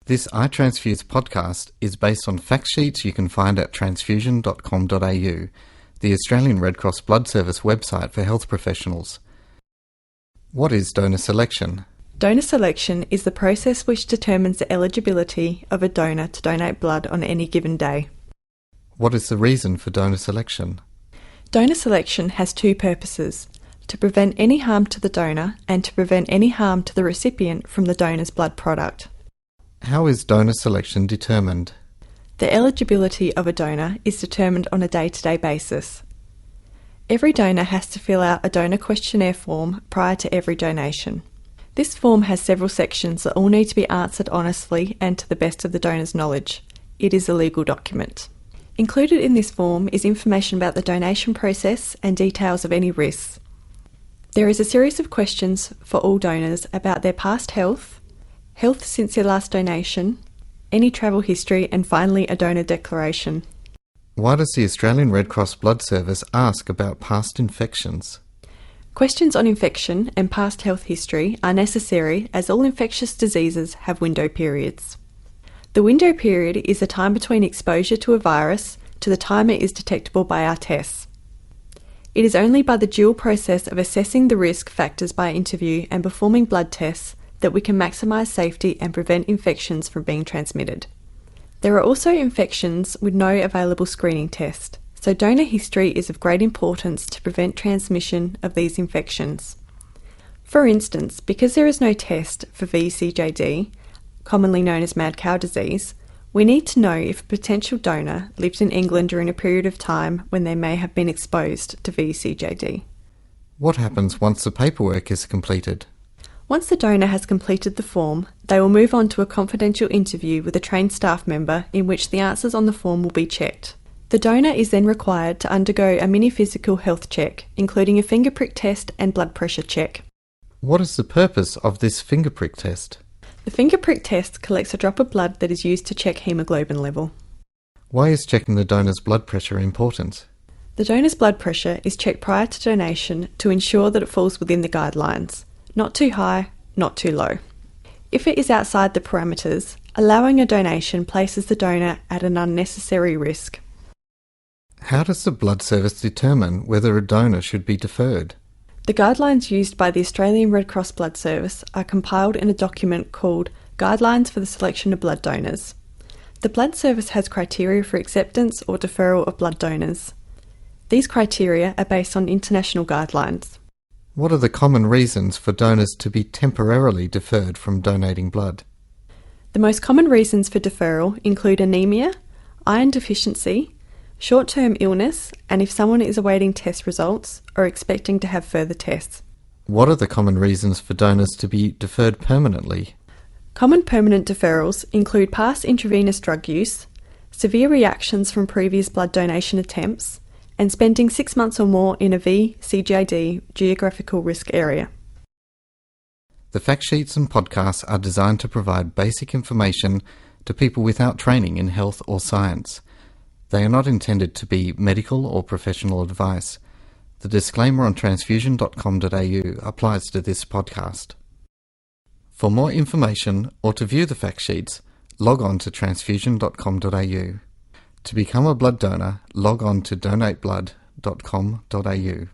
This iTransfuse podcast is based on fact sheets you can find at transfusion.com.au, the Australian Red Cross Blood Service website for health professionals. What is donor selection? Donor selection is the process which determines the eligibility of a donor to donate blood on any given day. What is the reason for donor selection? Donor selection has two purposes: to prevent any harm to the donor and to prevent any harm to the recipient from the donor's blood product. How is donor selection determined? The eligibility of a donor is determined on a day-to-day basis. Every donor has to fill out a donor questionnaire form prior to every donation. This form has several sections that all need to be answered honestly and to the best of the donor's knowledge. It is a legal document. Included in this form is information about the donation process and details of any risks. There is a series of questions for all donors about their past health since their last donation, any travel history, and finally a donor declaration. Why does the Australian Red Cross Blood Service ask about past infections? Questions on infection and past health history are necessary as all infectious diseases have window periods. The window period is the time between exposure to a virus to the time it is detectable by our tests. It is only by the dual process of assessing the risk factors by interview and performing blood tests that we can maximise safety and prevent infections from being transmitted. There are also infections with no available screening test, so donor history is of great importance to prevent transmission of these infections. For instance, because there is no test for VCJD, commonly known as mad cow disease, we need to know if a potential donor lived in England during a period of time when they may have been exposed to VCJD. What happens once the paperwork is completed? Once the donor has completed the form, they will move on to a confidential interview with a trained staff member in which the answers on the form will be checked. The donor is then required to undergo a mini physical health check, including a finger prick test and blood pressure check. What is the purpose of this finger prick test? The finger prick test collects a drop of blood that is used to check haemoglobin level. Why is checking the donor's blood pressure important? The donor's blood pressure is checked prior to donation to ensure that it falls within the guidelines. Not too high, not too low. If it is outside the parameters, allowing a donation places the donor at an unnecessary risk. How does the blood service determine whether a donor should be deferred? The guidelines used by the Australian Red Cross Blood Service are compiled in a document called Guidelines for the Selection of Blood Donors. The Blood Service has criteria for acceptance or deferral of blood donors. These criteria are based on international guidelines. What are the common reasons for donors to be temporarily deferred from donating blood? The most common reasons for deferral include anemia, iron deficiency, short-term illness, and if someone is awaiting test results or expecting to have further tests. What are the common reasons for donors to be deferred permanently? Common permanent deferrals include past intravenous drug use, severe reactions from previous blood donation attempts, and spending 6 months or more in a VCJD geographical risk area. The fact sheets and podcasts are designed to provide basic information to people without training in health or science. They are not intended to be medical or professional advice. The disclaimer on transfusion.com.au applies to this podcast. For more information or to view the fact sheets, log on to transfusion.com.au. To become a blood donor, log on to donateblood.com.au.